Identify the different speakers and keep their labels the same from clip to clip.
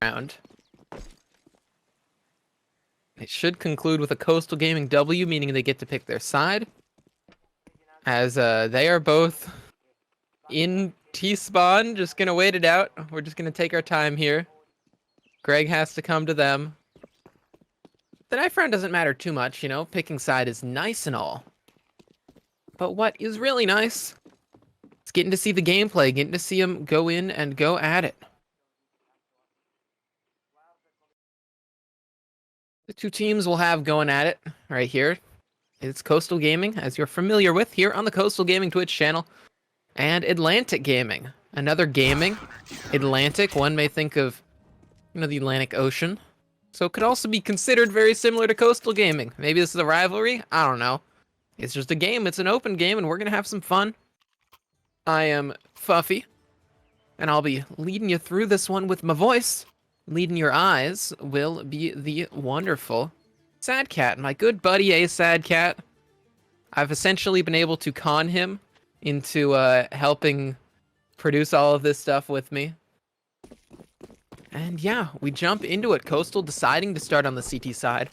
Speaker 1: round. It should conclude with a Coastal Gaming W, meaning they get to pick their side. As they are both in T-spawn, just gonna wait it out. We're just gonna take our time here. Greg has to come to them. The knife round doesn't matter too much, you know? Picking side is nice and all. But what is really nice is getting to see the gameplay, getting to see them go in and go at it. The two teams will have going at it right here. It's Coastal Gaming, as you're familiar with here on the Coastal Gaming Twitch channel, and Atlantic Gaming. Another gaming. Atlantic, one may think of, you know, the Atlantic Ocean. So it could also be considered very similar to Coastal Gaming. Maybe this is a rivalry? I don't know. It's just a game. It's an open game, and we're going to have some fun. I am Fuffy, and I'll be leading you through this one with my voice. Leading your eyes will be the wonderful Sad Cat, my good buddy A Sad Cat. I've essentially been able to con him into helping produce all of this stuff with me. And yeah, we jump into it. Coastal deciding to start on the CT side.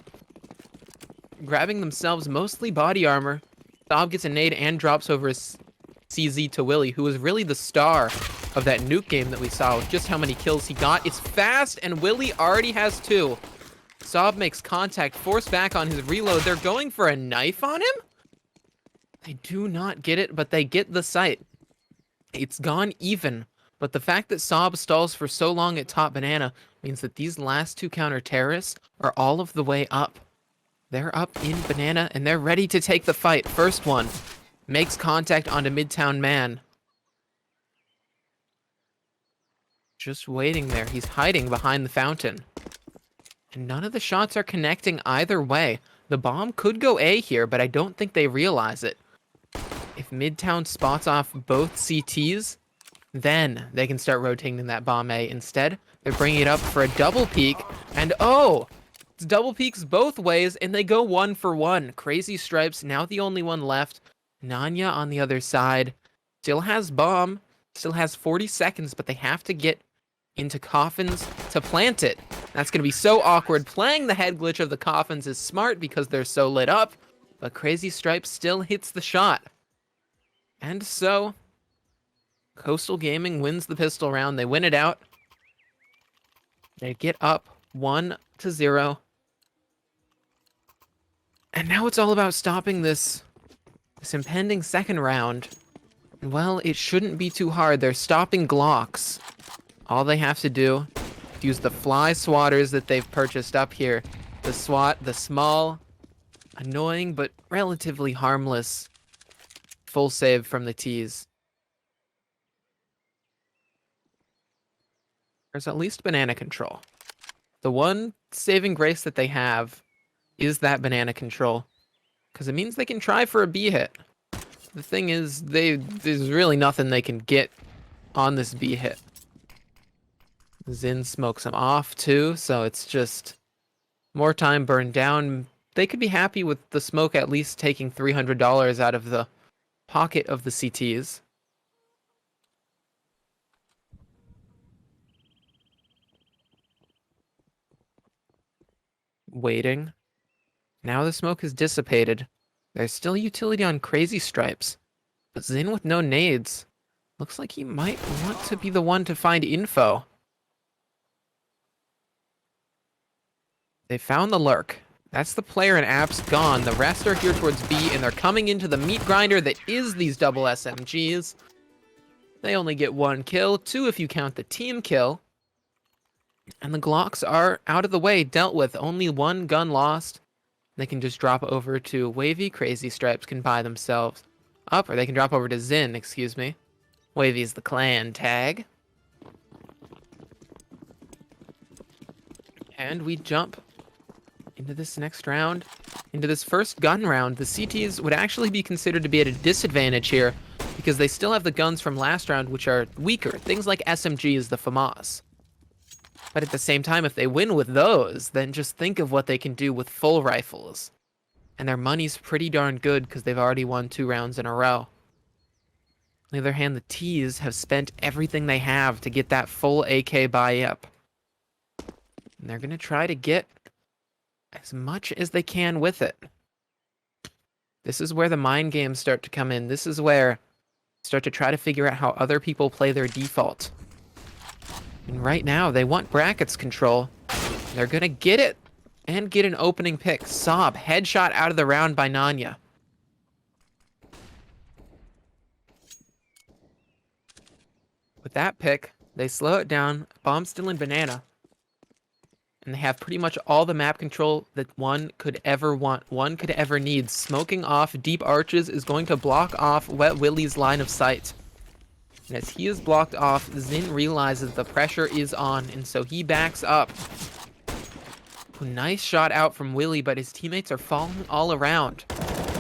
Speaker 1: Grabbing themselves mostly body armor. Sob gets a nade and drops over his CZ to Willie, who was really the star of that nuke game that we saw with just how many kills he got. It's fast, and Willie already has 2. Sob makes contact, forced back on his reload. They're going for a knife on him? They do not get it, but they get the sight. It's gone even, but the fact that Sob stalls for so long at top banana means that these last 2 counter-terrorists are all of the way up. They're up in banana, and they're ready to take the fight. First one makes contact onto Midtown Man. Just waiting there. He's hiding behind the fountain. And none of the shots are connecting either way. The bomb could go A here, but I don't think they realize it. If Midtown spots off both CTs, then they can start rotating that bomb A. Instead, they're bringing it up for a double peek, and oh! It's double peeks both ways, and they go 1 for 1. Crazy Stripes, now the only one left. Nanya on the other side. Still has bomb, still has 40 seconds, but they have to get into coffins to plant it. That's going to be so awkward. Playing the head glitch of the coffins is smart because they're so lit up, but Crazy Stripes still hits the shot. And so, Coastal Gaming wins the pistol round. They win it out. They get up 1-0. And now it's all about stopping this impending second round. Well, it shouldn't be too hard. They're stopping Glocks. All they have to do is use the fly swatters that they've purchased up here. The swat, the small, annoying, but relatively harmless full save from the tees. There's at least banana control. The one saving grace that they have is that banana control, because it means they can try for a B hit. The thing is, there's really nothing they can get on this B hit. Zin smokes him off too, so it's just more time burned down. They could be happy with the smoke at least taking $300 out of the pocket of the CTs. Waiting. Now the smoke is dissipated. There's still utility on Crazy Stripes, but Zin with no nades. Looks like he might want to be the one to find info. They found the lurk. That's the player and apps gone. The rest are here towards B, and they're coming into the meat grinder that is these double SMGs. They only get 1 kill, 2 if you count the team kill. And the Glocks are out of the way, dealt with. Only 1 gun lost. They can just drop over to Wavy. Crazy Stripes can buy themselves up, or they can drop over to Zin, excuse me. Wavy's the clan tag. And we jump into this next round, into this first gun round. The CTs would actually be considered to be at a disadvantage here because they still have the guns from last round, which are weaker. Things like SMGs, the FAMAS. But at the same time, if they win with those, then just think of what they can do with full rifles. And their money's pretty darn good because they've already won 2 rounds in a row. On the other hand, the T's have spent everything they have to get that full AK buy up. And they're going to try to get as much as they can with it. This is where the mind games start to come in. This is where you start to try to figure out how other people play their default. And right now, they want brackets control. They're going to get it and get an opening pick. Sob, headshot out of the round by Nanya. With that pick, they slow it down. Bomb still in banana. And they have pretty much all the map control that one could ever want, one could ever need. Smoking off deep arches is going to block off Wet Willie's line of sight. And as he is blocked off, Zin realizes the pressure is on, and so he backs up. Nice shot out from Willie, but his teammates are falling all around.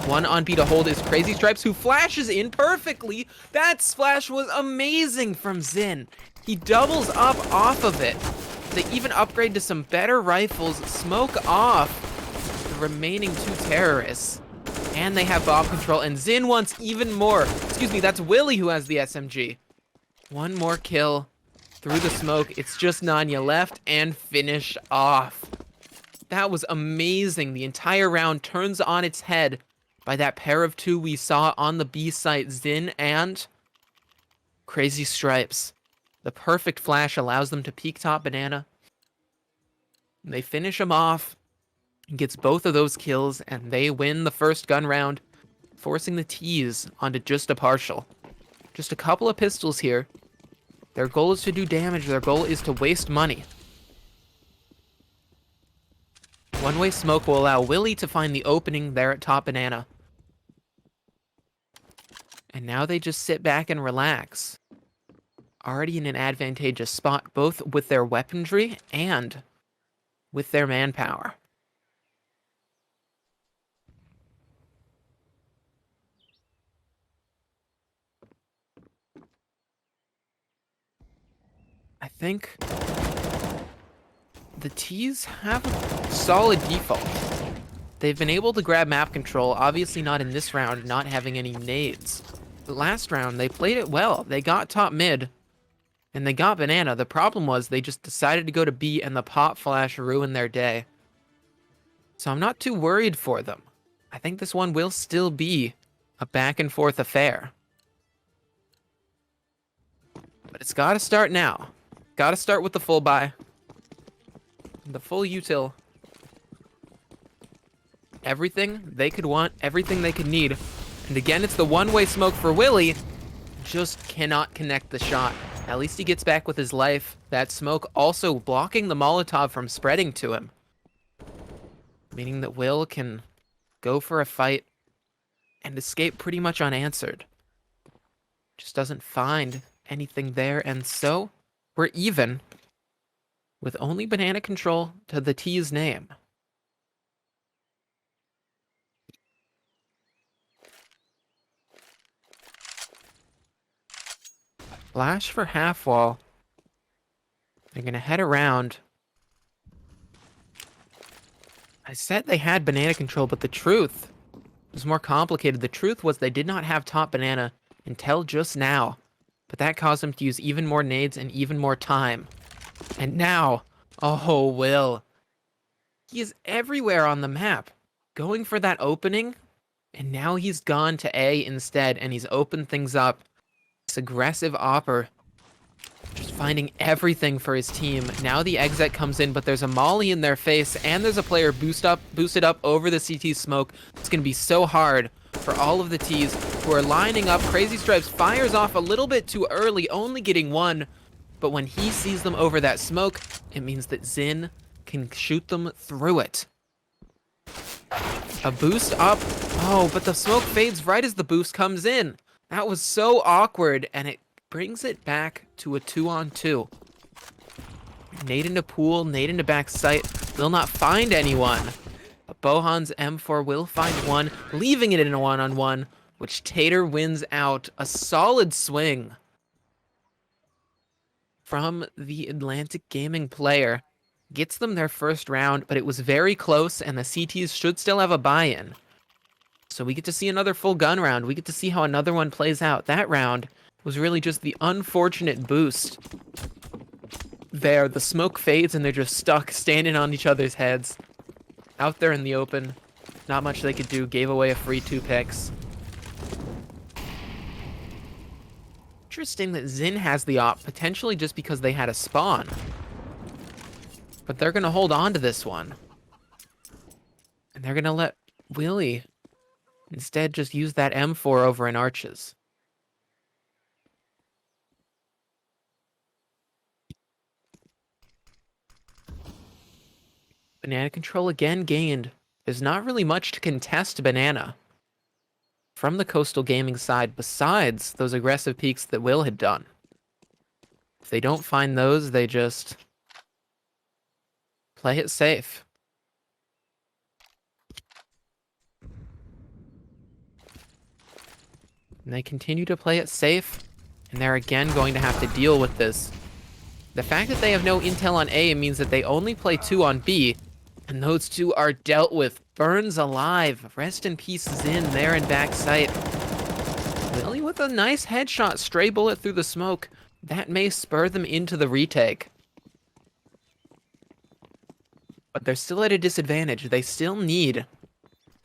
Speaker 1: One on B to hold is Crazy Stripes, who flashes in perfectly. That splash was amazing from Zin. He doubles up off of it. They even upgrade to some better rifles, smoke off the remaining two terrorists. And they have bomb control, and Zin wants even more. Excuse me, that's Willie who has the SMG. One more kill through the smoke. It's just Nanya left and finish off. That was amazing. The entire round turns on its head by that pair of two we saw on the B site, Zin and Crazy Stripes. The perfect flash allows them to peek top banana. And they finish him off. Gets both of those kills, and they win the first gun round, forcing the T's onto just a partial. Just a couple of pistols here. Their goal is to do damage. Their goal is to waste money. One-way smoke will allow Willie to find the opening there at top banana. And now they just sit back and relax. Already in an advantageous spot, both with their weaponry and with their manpower. I think the T's have a solid default. They've been able to grab map control, obviously not in this round, not having any nades. The last round, they played it well. They got top mid, and they got banana. The problem was they just decided to go to B, and the pop flash ruined their day. So I'm not too worried for them. I think this one will still be a back and forth affair. But it's got to start now. Got to start with the full buy. The full util. Everything they could want, everything they could need. And again, it's the one-way smoke for Willie. Just cannot connect the shot. At least he gets back with his life. That smoke also blocking the Molotov from spreading to him. Meaning that Will can go for a fight and escape pretty much unanswered. Just doesn't find anything there, and so we're even with only banana control to the T's name. Flash for half wall. They're gonna head around. I said they had banana control, but the truth was more complicated. The truth was they did not have top banana until just now. But that caused them to use even more nades and even more time. And now, oh, Will. He is everywhere on the map, going for that opening, and now he's gone to A instead, and he's opened things up. This aggressive opper, just finding everything for his team. Now the exec comes in, but there's a molly in their face, and there's a player boosted up over the CT smoke. It's going to be so hard for all of the T's who are lining up. Crazy Stripes fires off a little bit too early, only getting one. But when he sees them over that smoke, it means that Zin can shoot them through it. A boost up. Oh, but the smoke fades right as the boost comes in. That was so awkward, and it brings it back to a 2-on-2. Nade into pool, nade into back sight. Will not find anyone. But Bohan's M4 will find one, leaving it in a 1-on-1, which Tater wins out. A solid swing from the Atlantic Gaming player. Gets them their first round, but it was very close, and the CTs should still have a buy-in. So we get to see another full gun round. We get to see how another one plays out. That round was really just the unfortunate boost there. The smoke fades and they're just stuck standing on each other's heads. Out there in the open. Not much they could do. Gave away a free 2 picks. Interesting that Xin has the op, potentially just because they had a spawn. But they're going to hold on to this one. And they're going to let Willie instead just use that M4 over in Arches. Banana control again gained. There's not really much to contest Banana from the Coastal Gaming side besides those aggressive peaks that Will had done. If they don't find those, they just play it safe. And they continue to play it safe, and they're again going to have to deal with this. The fact that they have no intel on A means that they only play 2 on B, and those 2 are dealt with. Burns alive. Rest in peace Xin there in back sight. Willie with a nice headshot, stray bullet through the smoke. That may spur them into the retake. But they're still at a disadvantage. They still need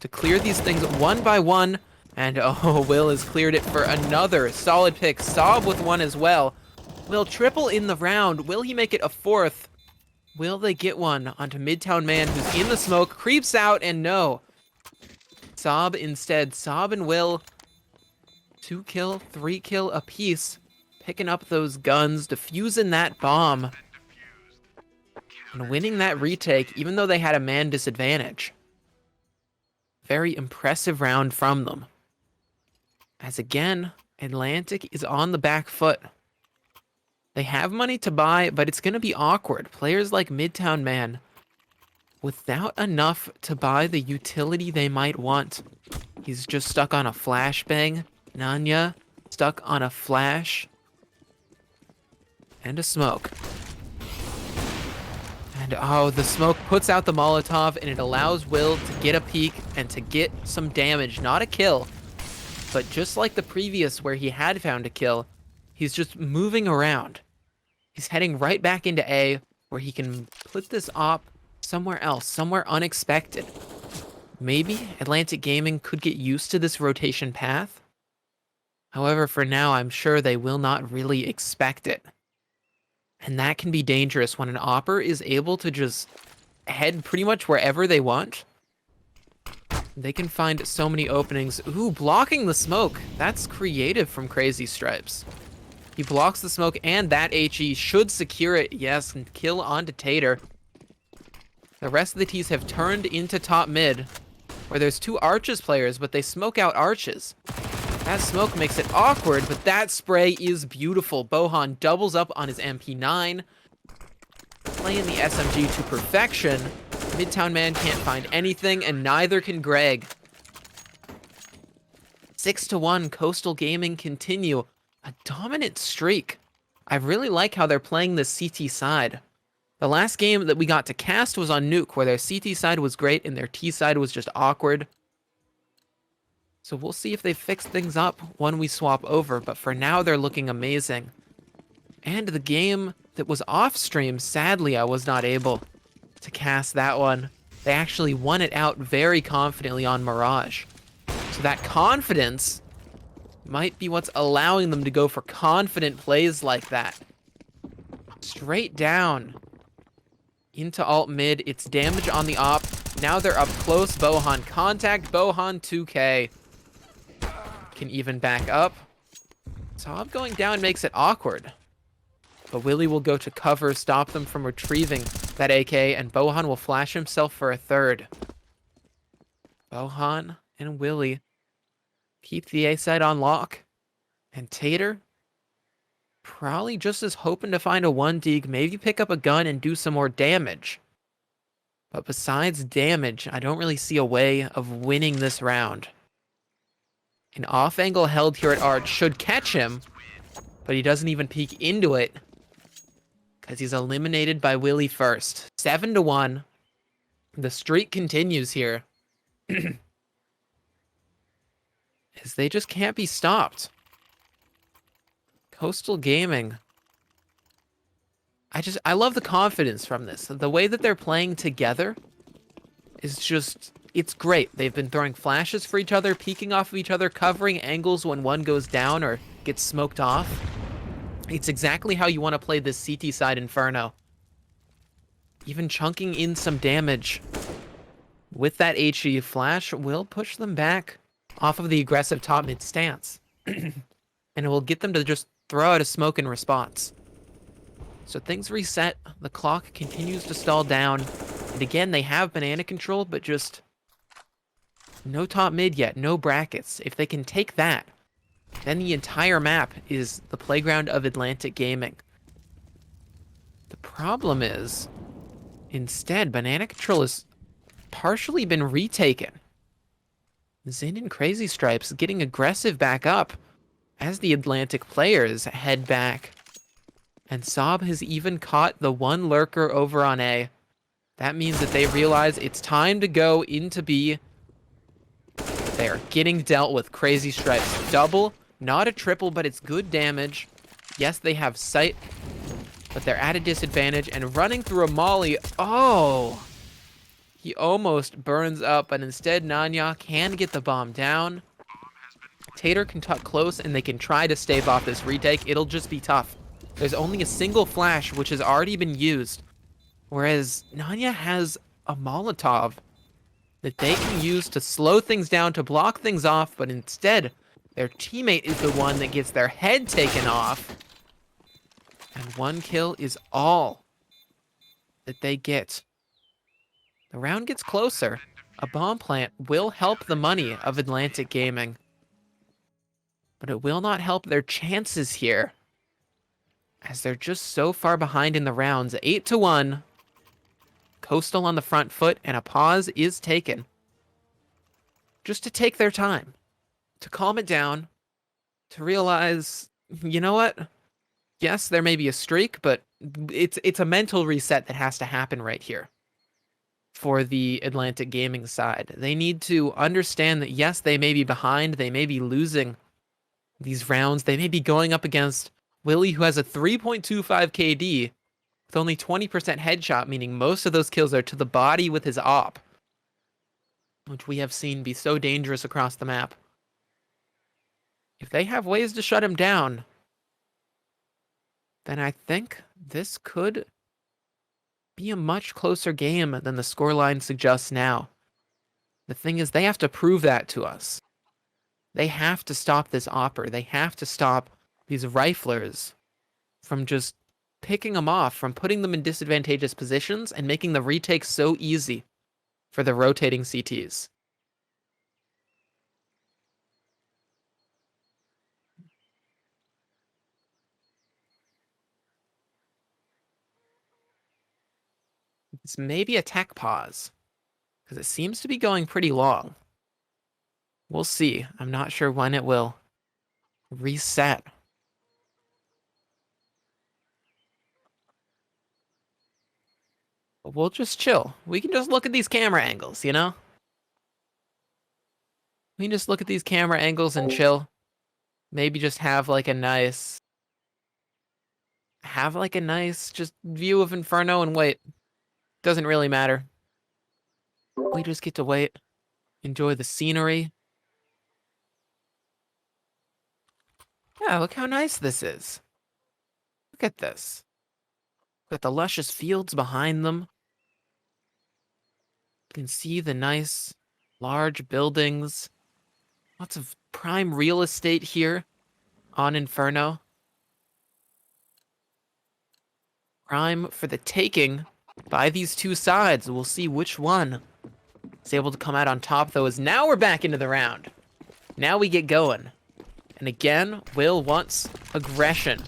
Speaker 1: to clear these things one by one. And oh, Will has cleared it for another solid pick. Saab with 1 as well. Will triple in the round. Will he make it a 4th? Will they get one onto Midtown Man, who's in the smoke, creeps out, and no. Saab instead. Saab and Will, 2 kill, 3 kill apiece, picking up those guns, defusing that bomb, and winning that retake, even though they had a man disadvantage. Very impressive round from them. As again, Atlantic is on the back foot. They have money to buy, but it's going to be awkward. Players like Midtown Man, without enough to buy the utility they might want. He's just stuck on a flashbang. Nanya, stuck on a flash. And a smoke. And oh, the smoke puts out the Molotov, and it allows Will to get a peek and to get some damage. Not a kill, but just like the previous where he had found a kill, he's just moving around. He's heading right back into A, where he can put this op somewhere else, somewhere unexpected. Maybe Atlantic Gaming could get used to this rotation path. However, for now, I'm sure they will not really expect it. And that can be dangerous when an opper is able to just head pretty much wherever they want. They can find so many openings. Ooh, blocking the smoke. That's creative from Crazy Stripes. He blocks the smoke, and that HE should secure it. Yes, and kill onto Tater. The rest of the T's have turned into top mid, where there's 2 Arches players, but they smoke out Arches. That smoke makes it awkward, but that spray is beautiful. Bohan doubles up on his MP9, playing the SMG to perfection. Midtown Man can't find anything, and neither can Greg. 6-1, Coastal Gaming continue. A dominant streak. I really like how they're playing this CT side. The last game that we got to cast was on Nuke, where their CT side was great and their T side was just awkward. So we'll see if they fix things up when we swap over, but for now they're looking amazing. And the game that was off stream, sadly I was not able to cast that one. They actually won it out very confidently on Mirage. So that confidence might be what's allowing them to go for confident plays like that. Straight down into alt mid. It's damage on the op. Now they're up close. Bohan contact. Bohan 2K. Can even back up. Saab going down makes it awkward. But Willie will go to cover, stop them from retrieving that AK, and Bohan will flash himself for a 3rd. Bohan and Willie keep the A side on lock. And Tater, probably just as hoping to find a 1-dig, maybe pick up a gun and do some more damage. But besides damage, I don't really see a way of winning this round. An off angle held here at Arch should catch him, but he doesn't even peek into it because he's eliminated by Willie first. 7-1. The streak continues here. As they just can't be stopped. Coastal Gaming. I love the confidence from this. The way that they're playing together is just, it's great. They've been throwing flashes for each other, peeking off of each other, covering angles when one goes down or gets smoked off. It's exactly how you want to play this CT side Inferno. Even chunking in some damage with that HE flash will push them back off of the aggressive top mid stance. And it will get them to just throw out a smoke in response. So things reset, the clock continues to stall down, and again, they have banana control, but just no top mid yet, no brackets. If they can take that, then the entire map is the playground of Atlantic Gaming. The problem is, instead, banana control has partially been retaken. Zin and Crazy Stripes getting aggressive back up as the Atlantic players head back. And Saab has even caught the one lurker over on A. That means that they realize it's time to go into B. They're getting dealt with. Crazy Stripes. Double, not a triple, but it's good damage. Yes, they have sight, but they're at a disadvantage. And running through a molly, oh! He almost burns up, but instead Nanya can get the bomb down. Tater can tuck close, and they can try to stave off this retake. It'll just be tough. There's only a single flash, which has already been used, whereas Nanya has a Molotov that they can use to slow things down, to block things off, but instead, their teammate is the one that gets their head taken off, and one kill is all that they get. The round gets closer. A bomb plant will help the money of Atlantic Gaming, but it will not help their chances here, as they're just so far behind in the rounds. 8-1. Coastal on the front foot, and a pause is taken. Just to take their time, to calm it down, to realize, you know what? Yes, there may be a streak, but it's a mental reset that has to happen right here for the Atlantic Gaming side. They need to understand that, yes, they may be behind, they may be losing these rounds, they may be going up against Willie, who has a 3.25 KD with only 20% headshot, meaning most of those kills are to the body with his op, which we have seen be so dangerous across the map. If they have ways to shut him down, then I think this could be a much closer game than the scoreline suggests now. The thing is, they have to prove that to us. They have to stop this opper. They have to stop these riflers from just picking them off, from putting them in disadvantageous positions and making the retake so easy for the rotating CTs. This may be a tech pause, because it seems to be going pretty long. We'll see. I'm not sure when it will reset. We'll just chill. We can just look at these camera angles, you know? We can just look at these camera angles and chill. Maybe just have like a nice just view of Inferno and wait. Doesn't really matter. We just get to wait. Enjoy the scenery. Yeah, look how nice this is. Look at this. Look at the luscious fields behind them. You can see the nice, large buildings. Lots of prime real estate here on Inferno. Prime for the taking by these two sides. We'll see which one is able to come out on top, though, as now we're back into the round. Now we get going. And again, Will wants aggression.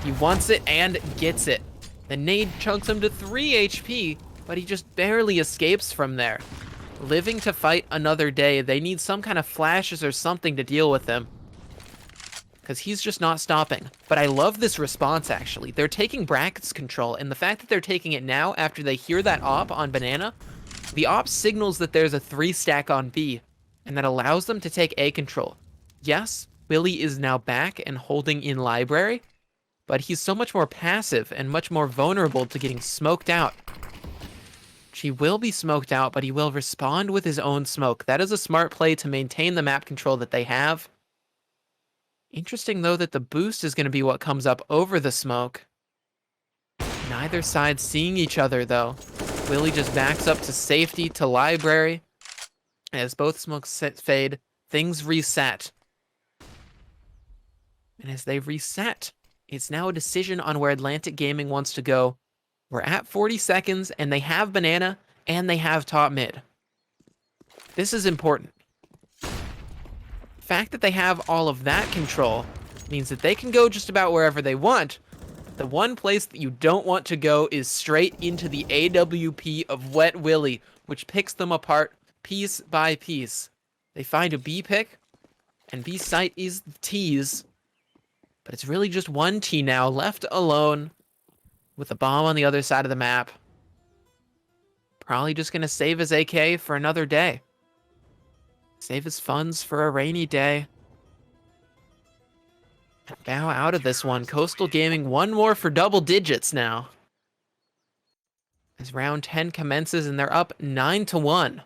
Speaker 1: He wants it and gets it. The nade chunks him to 3 HP, but he just barely escapes from there. Living to fight another day. They need some kind of flashes or something to deal with him, because he's just not stopping. But I love this response, actually. They're taking brackets control, and the fact that they're taking it now after they hear that op on Banana, the op signals that there's a 3-stack on B, and that allows them to take A control. Yes, Willie is now back and holding in Library, but he's so much more passive and much more vulnerable to getting smoked out. He will be smoked out, but he will respond with his own smoke. That is a smart play to maintain the map control that they have. Interesting, though, that the boost is going to be what comes up over the smoke. Neither side seeing each other, though. Willie just backs up to safety, to library. As both smokes fade, things reset. And as they reset, it's now a decision on where Atlantic Gaming wants to go. We're at 40 seconds, and they have banana, and they have top mid. This is important. The fact that they have all of that control means that they can go just about wherever they want. The one place that you don't want to go is straight into the AWP of Wet Willy, which picks them apart piece by piece. They find a B pick, and B site is the T's. But it's really just one T now, left alone, with a bomb on the other side of the map. Probably just going to save his AK for another day. Save his funds for a rainy day. And bow out of this one. Coastal Gaming, one more for double digits now. As round 10 commences and they're up 9-1.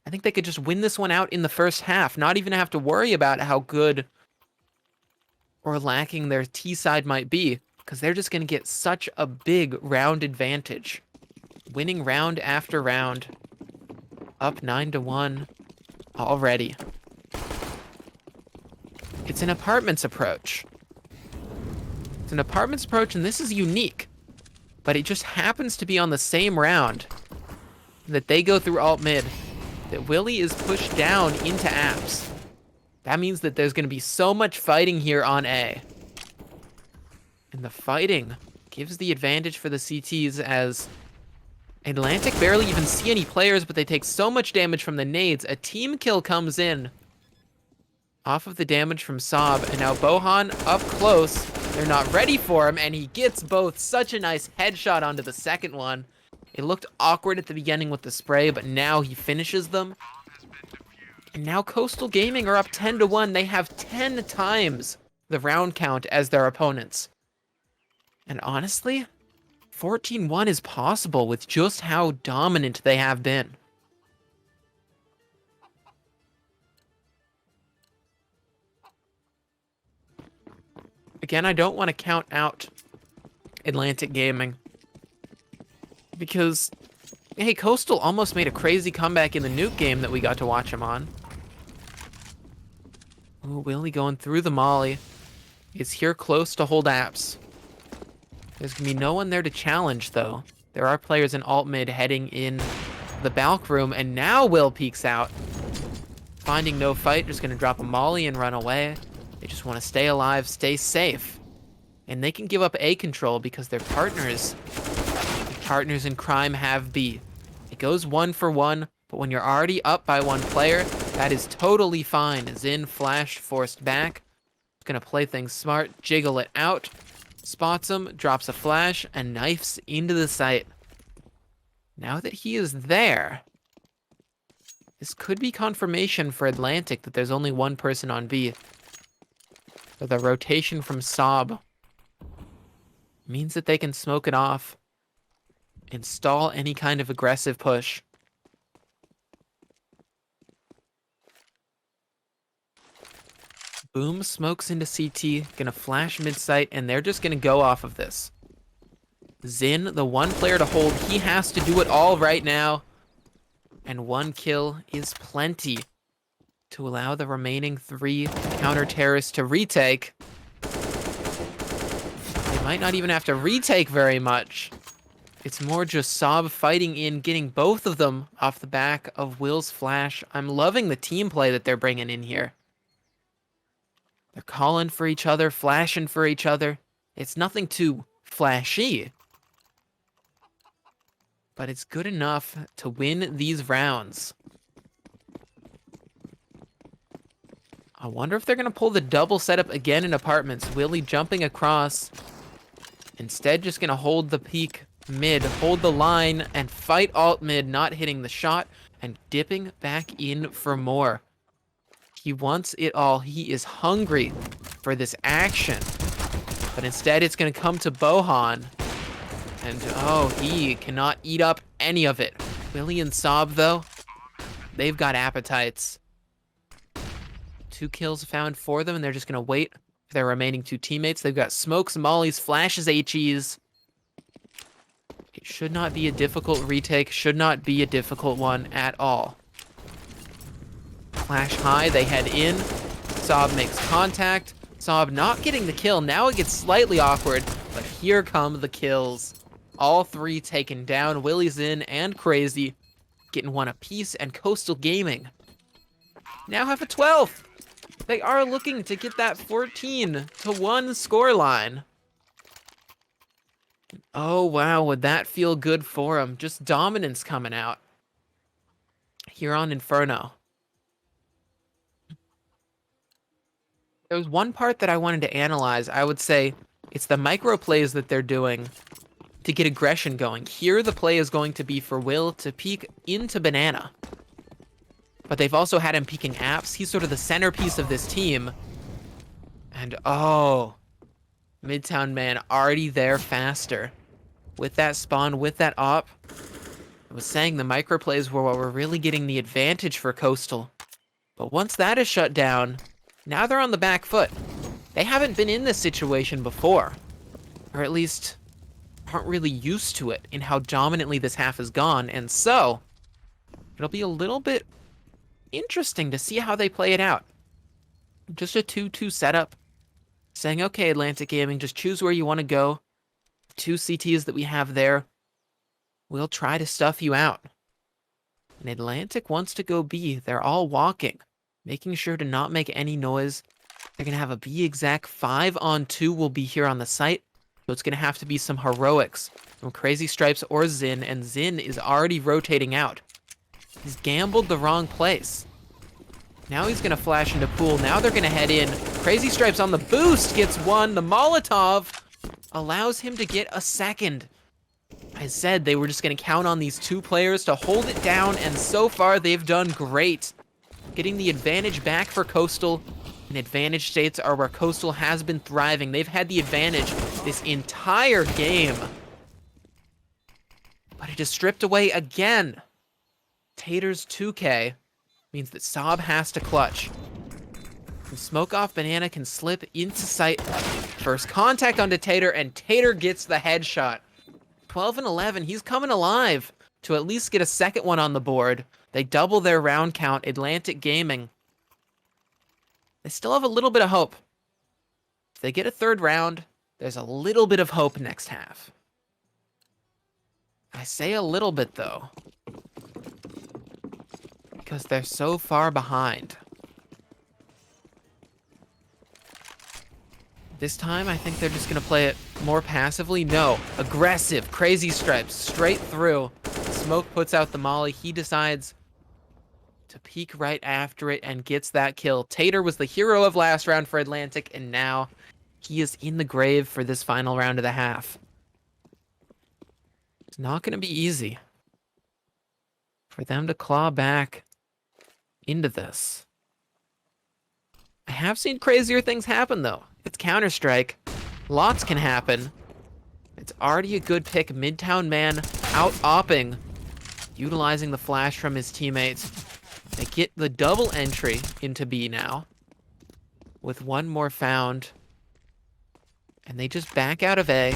Speaker 1: I think they could just win this one out in the first half. Not even have to worry about how good or lacking their T side might be, because they're just going to get such a big round advantage. Winning round after round. Up 9-1 already. It's an apartments approach. It's an apartments approach, and this is unique. But it just happens to be on the same round that they go through alt mid, that Willie is pushed down into apps. That means that there's going to be so much fighting here on A. And the fighting gives the advantage for the CTs, as Atlantic barely even see any players, but they take so much damage from the nades. A team kill comes in off of the damage from Saab, and now Bohan up close. They're not ready for him, and he gets both. Such a nice headshot onto the second one. It looked awkward at the beginning with the spray, but now he finishes them. And now Coastal Gaming are up 10-1. They have 10 times the round count as their opponents. And honestly, 14-1 is possible with just how dominant they have been. Again, I don't want to count out Atlantic Gaming, because, hey, Coastal almost made a crazy comeback in the nuke game that we got to watch him on. Ooh, Willie going through the molly. Is here close to hold apps. There's going to be no one there to challenge, though. There are players in alt mid heading in the balk room, and now Will peeks out. Finding no fight, just going to drop a molly and run away. They just want to stay alive, stay safe. And they can give up A control because their partners in crime have B. It goes 1-for-1, but when you're already up by one player, that is totally fine. Zin flash forced back. It's going to play things smart, jiggle it out. Spots him, drops a flash, and knifes into the site. Now that he is there, this could be confirmation for Atlantic that there's only one person on B. So the rotation from Saab means that they can smoke it off, install any kind of aggressive push. Boom smokes into CT, gonna flash mid-site, and they're just gonna go off of this. Zin, the one player to hold, he has to do it all right now. And one kill is plenty to allow the remaining 3 counter-terrorists to retake. They might not even have to retake very much. It's more just Saab fighting in, getting both of them off the back of Will's flash. I'm loving the team play that they're bringing in here. They're calling for each other, flashing for each other. It's nothing too flashy, but it's good enough to win these rounds. I wonder if they're going to pull the double setup again in apartments. Willie jumping across. Instead, just going to hold the peak mid, hold the line, and fight alt mid, not hitting the shot, and dipping back in for more. He wants it all. He is hungry for this action. But instead, it's going to come to Bohan. And, oh, he cannot eat up any of it. Willie and Saab, though, they've got appetites. 2 kills found for them, and they're just going to wait for their remaining 2 teammates. They've got smokes, mollies, flashes, HEs. It should not be a difficult retake. Should not be a difficult one at all. Flash high, they head in. Saab makes contact. Saab not getting the kill. Now it gets slightly awkward, but here come the kills. All 3 taken down. Willie's in and Crazy getting 1 apiece, and Coastal Gaming now have a 12th. They are looking to get that 14-1 scoreline. Oh, wow, would that feel good for them? Just dominance coming out here on Inferno. There was one part that I wanted to analyze. I would say it's the micro plays that they're doing to get aggression going. Here, the play is going to be for Will to peek into Banana. But they've also had him peeking apps. He's sort of the centerpiece of this team. And, oh, Midtown Man already there faster. With that spawn, with that op. I was saying the micro plays were what were really getting the advantage for Coastal. But once that is shut down, now they're on the back foot. They haven't been in this situation before. Or at least aren't really used to it in how dominantly this half has gone. And so, it'll be a little bit interesting to see how they play it out. Just a 2-2 setup. Saying, okay, Atlantic Gaming, just choose where you want to go. 2 CTs that we have there. We'll try to stuff you out. And Atlantic wants to go B. They're all walking, making sure to not make any noise. They're going to have a B exact 5-on-2 will be here on the site. So it's going to have to be some heroics from Crazy Stripes or Zin, and Zin is already rotating out. He's gambled the wrong place. Now he's going to flash into pool. Now they're going to head in. Crazy Stripes on the boost gets 1. The Molotov allows him to get a second. I said they were just going to count on these 2 players to hold it down, and so far they've done great. Getting the advantage back for Coastal. And advantage states are where Coastal has been thriving. They've had the advantage this entire game. But it is stripped away again. Tater's 2K means that Saab has to clutch. And Smoke Off Banana can slip into sight. First contact onto Tater, and Tater gets the headshot. 12-11, he's coming alive to at least get a second one on the board. They double their round count. Atlantic Gaming, they still have a little bit of hope. If they get a 3rd round, there's a little bit of hope next half. I say a little bit, though, because they're so far behind. This time, I think they're just going to play it more passively. No, aggressive, Crazy Stripes, straight through. Smoke puts out the molly. He decides to peek right after it and gets that kill. Tater was the hero of last round for Atlantic, and now he is in the grave for this final round of the half. It's not going to be easy for them to claw back into this. I have seen crazier things happen, though. It's Counter-Strike. Lots can happen. It's already a good pick. Midtown Man out-opping, utilizing the flash from his teammates. They get the double entry into B now, with 1 more found. And they just back out of A,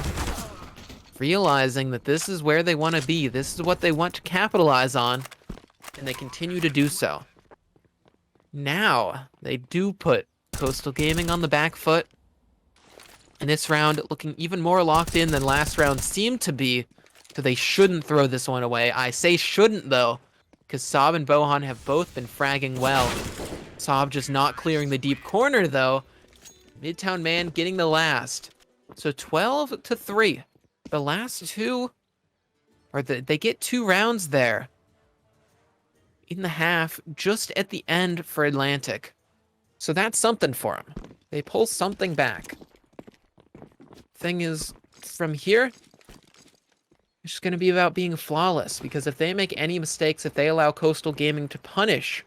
Speaker 1: realizing that this is where they want to be. This is what they want to capitalize on, and they continue to do so. Now, they do put Coastal Gaming on the back foot. And this round looking even more locked in than last round seemed to be, so they shouldn't throw this one away. I say shouldn't, though, because Saab and Bohan have both been fragging well. Saab just not clearing the deep corner, though. Midtown Man getting the last. So 12-3. The last 2, or they get 2 rounds there in the half, just at the end for Atlantic. So that's something for them. They pull something back. Thing is, from here, it's just going to be about being flawless, because if they make any mistakes, if they allow Coastal Gaming to punish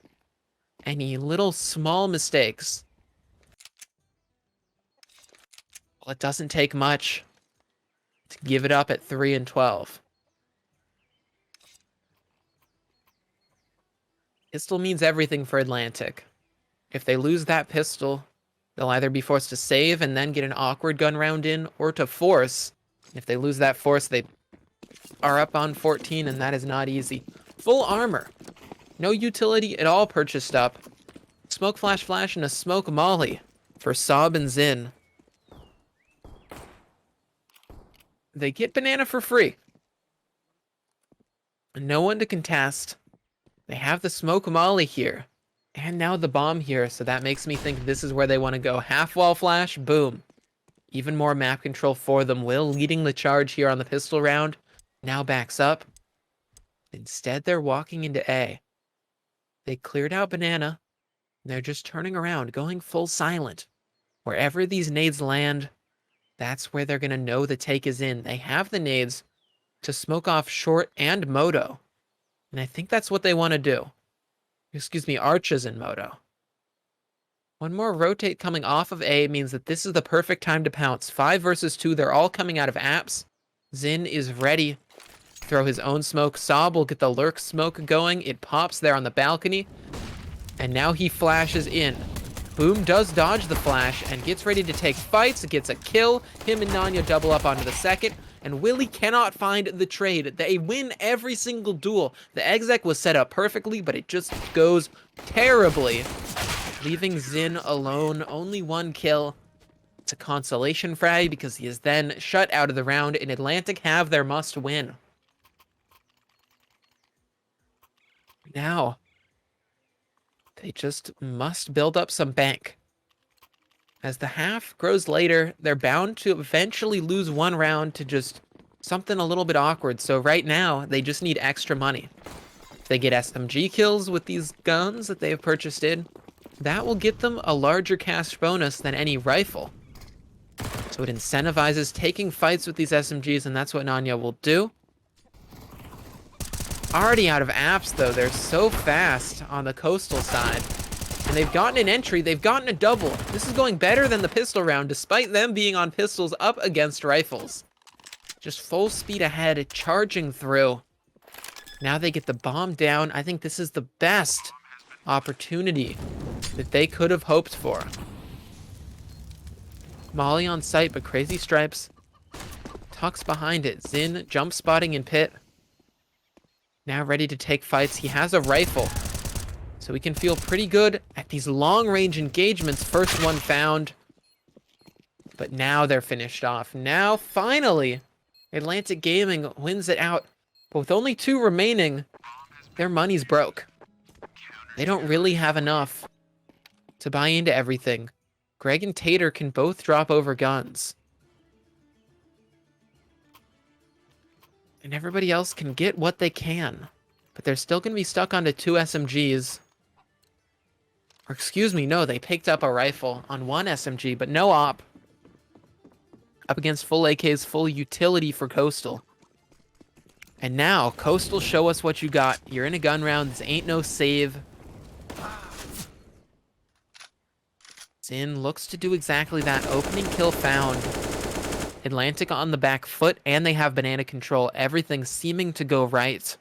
Speaker 1: any little small mistakes, Well, it doesn't take much to give it up at 3 and 12. Pistol means everything for Atlantic. If they lose that pistol, they'll either be forced to save and then get an awkward gun round in, or to force. If they lose that force, they are up on 14, and that is not easy. Full armor. No utility at all purchased up. Smoke flash flash and a smoke molly for Saab and Zin. They get banana for free. No one to contest. They have the smoke molly here. And now the bomb here, so that makes me think this is where they want to go. Half wall flash, boom. Even more map control for them. Will leading the charge here on the pistol round. Now backs up. Instead, they're walking into A. They cleared out banana. And they're just turning around, going full silent. Wherever these nades land, that's where they're going to know the take is in. They have the nades to smoke off short and moto. And I think that's what they want to do. Excuse me, arches and moto. One more rotate coming off of A means that this is the perfect time to pounce. 5 versus 2, they're all coming out of apps. Zin is ready to throw his own smoke. Saab will get the lurk smoke going. It pops there on the balcony. And now he flashes in. Boom does dodge the flash and gets ready to take fights. Gets a kill. Him and Nanya double up onto the second. And Willie cannot find the trade. They win every single duel. The exec was set up perfectly, but it just goes terribly. Leaving Zin alone. Only 1 kill. It's a consolation frag because he is then shut out of the round, and Atlantic have their must win. Now, they just must build up some bank. As the half grows later, they're bound to eventually lose 1 round to just something a little bit awkward. So right now, they just need extra money. If they get SMG kills with these guns that they have purchased in, that will get them a larger cash bonus than any rifle. So it incentivizes taking fights with these SMGs, and that's what Nanya will do. Already out of apps, though. They're so fast on the coastal side. And they've gotten an entry, they've gotten a double. This is going better than the pistol round, despite them being on pistols up against rifles. Just full speed ahead, charging through. Now they get the bomb down. I think this is the best opportunity that they could have hoped for. Molly on site, but Crazy Stripes tucks behind it. Zin jump spotting in pit. Now ready to take fights. He has a rifle. So we can feel pretty good at these long-range engagements. First one found. But now they're finished off. Now, finally, Atlantic Gaming wins it out. But with only 2 remaining, their money's broke. They don't really have enough to buy into everything. Greg and Tater can both drop over guns. And everybody else can get what they can. But they're still going to be stuck onto 2 SMGs. Or excuse me, no, they picked up a rifle on 1 SMG, but no op. Up against full AKs, full utility for Coastal. And now, Coastal, show us what you got. You're in a gun round, this ain't no save. Zin looks to do exactly that. Opening kill found. Atlantic on the back foot, and they have banana control. Everything seeming to go right.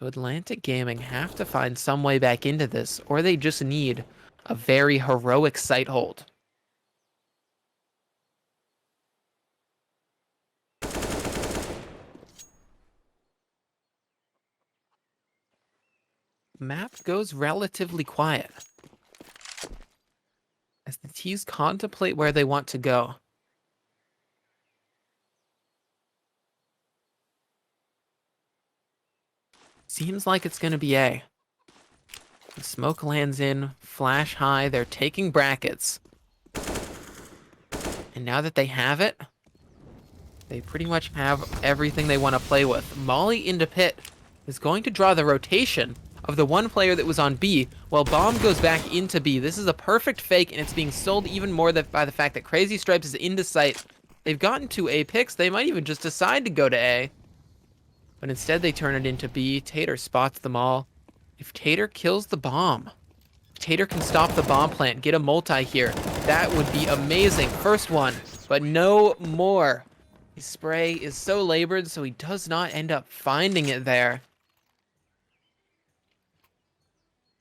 Speaker 1: So Atlantic Gaming have to find some way back into this, or they just need a very heroic sight hold. Map goes relatively quiet as the T's contemplate where they want to go. Seems like it's going to be A. The smoke lands in, flash high, they're taking brackets. And now that they have it, they pretty much have everything they want to play with. Molly into pit is going to draw the rotation of the 1 player that was on B, while Bomb goes back into B. This is a perfect fake, and it's being sold even more by the fact that Crazy Stripes is into sight. They've gotten 2 A picks. They might even just decide to go to A. But instead they turn it into B. Tater spots them all. If Tater kills the bomb, Tater can stop the bomb plant, get a multi here. That would be amazing. First one, but no more. His spray is so labored, so he does not end up finding it there.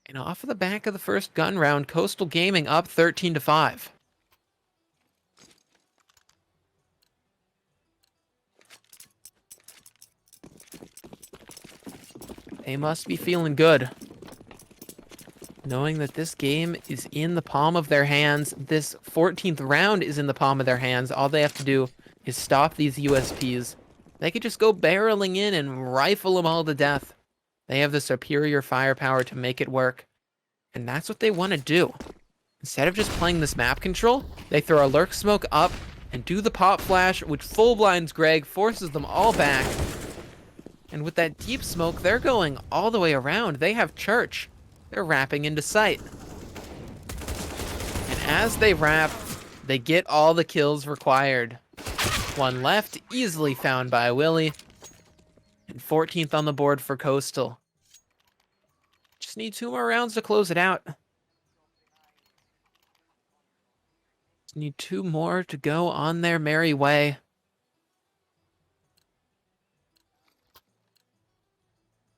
Speaker 1: And off of the back of the first gun round, Coastal Gaming up 13-5. They must be feeling good, knowing that this game is in the palm of their hands. This 14th round is in the palm of their hands. All they have to do is stop these USPs. They could just go barreling in and rifle them all to death. They have the superior firepower to make it work. And that's what they want to do. Instead of just playing this map control, they throw a lurk smoke up and do the pop flash, which full blinds Greg, forces them all back. And with that deep smoke, they're going all the way around. They have church. They're wrapping into sight. And as they wrap, they get all the kills required. One left, easily found by Willie. And 14th on the board for Coastal. Just need 2 more rounds to close it out. Just need 2 more to go on their merry way.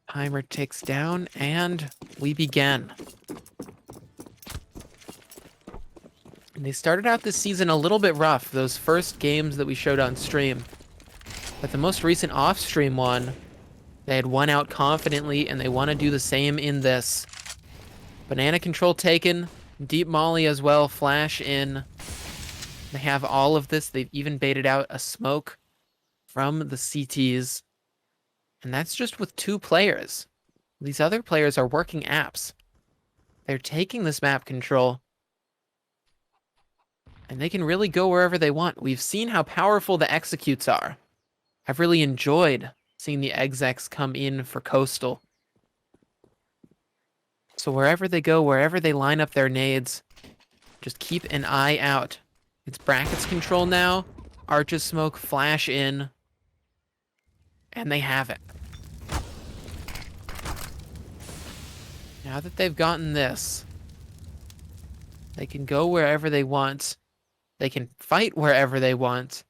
Speaker 1: Timer ticks down, and we begin. And they started out this season a little bit rough, those first games that we showed on stream. But the most recent off-stream one, they had won out confidently, and they want to do the same in this. Banana control taken, deep molly as well, flash in. They have all of this. They've even baited out a smoke from the CTs. And that's just with 2 players. These other players are working apps. They're taking this map control, and they can really go wherever they want. We've seen how powerful the executes are. I've really enjoyed seeing the execs come in for Coastal. So wherever they go, wherever they line up their nades, just keep an eye out. It's brackets control now. Arches smoke, flash in. And they have it. Now that they've gotten this, they can go wherever they want. They can fight wherever they want.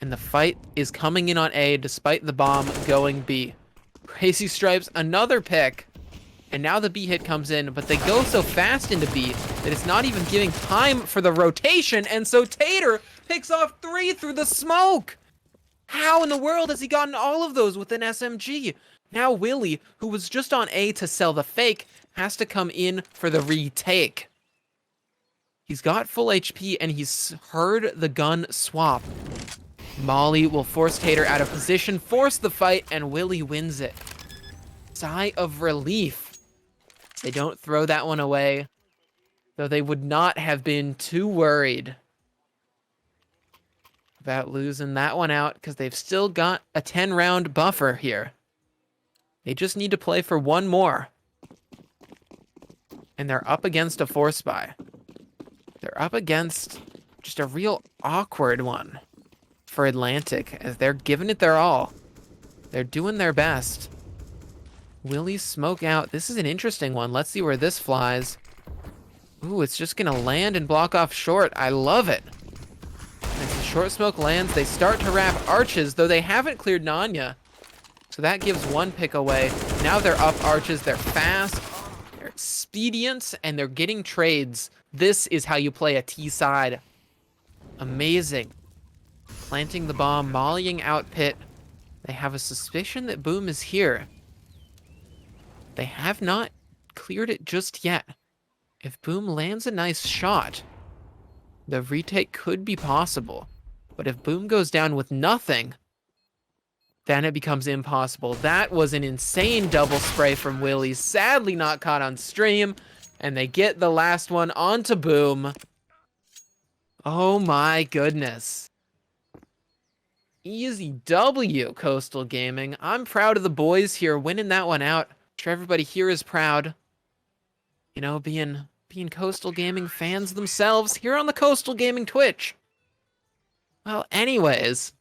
Speaker 1: And the fight is coming in on A despite the bomb going B. Crazy Stripes, another pick. And now the B hit comes in, but they go so fast into B that it's not even giving time for the rotation. And so Tater picks off 3 through the smoke. How in the world has he gotten all of those with an SMG? Now Willie, who was just on A to sell the fake, has to come in for the retake. He's got full HP and he's heard the gun swap. Molly will force Tater out of position, force the fight, and Willie wins it. Sigh of relief. They don't throw that one away, though they would not have been too worried about losing that one out because they've still got a 10-round buffer here. They just need to play for 1 more. And they're up against a 4-spy. They're up against just a real awkward one for Atlantic, as they're giving it their all. They're doing their best. Willie's smoke out. This is an interesting one. Let's see where this flies. Ooh, it's just gonna land and block off short. I love it. As the short smoke lands, they start to wrap arches, though they haven't cleared Nanya. So that gives 1 pick away. Now they're up arches. They're fast, they're expedient, and they're getting trades. This is how you play a T side. Amazing. Planting the bomb, mollying out pit. They have a suspicion that Boom is here. They have not cleared it just yet. If Boom lands a nice shot, the retake could be possible. But if Boom goes down with nothing, then it becomes impossible. That was an insane double spray from Willie, sadly not caught on stream, and they get the last one onto Boom. Oh my goodness. Easy W, Coastal Gaming. I'm proud of the boys here winning that one out. I'm sure everybody here is proud. You know, being Coastal Gaming fans themselves here on the Coastal Gaming Twitch. Well, anyways,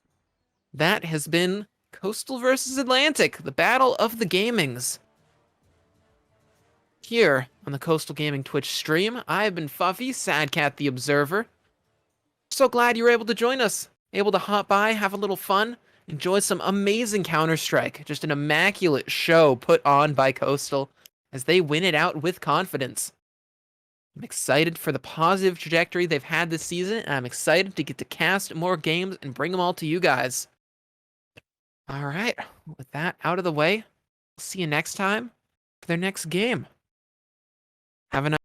Speaker 1: that has been Coastal versus Atlantic, the battle of the gamings. here on the Coastal Gaming Twitch stream. I have been Fuffy, Sadcat the Observer. So glad you were able to join us, able to hop by, have a little fun, enjoy some amazing Counter-Strike. Just an immaculate show put on by Coastal as they win it out with confidence. I'm excited for the positive trajectory they've had this season, and I'm excited to get to cast more games and bring them all to you guys. All right, with that out of the way, see you next time for their next game. Have a nice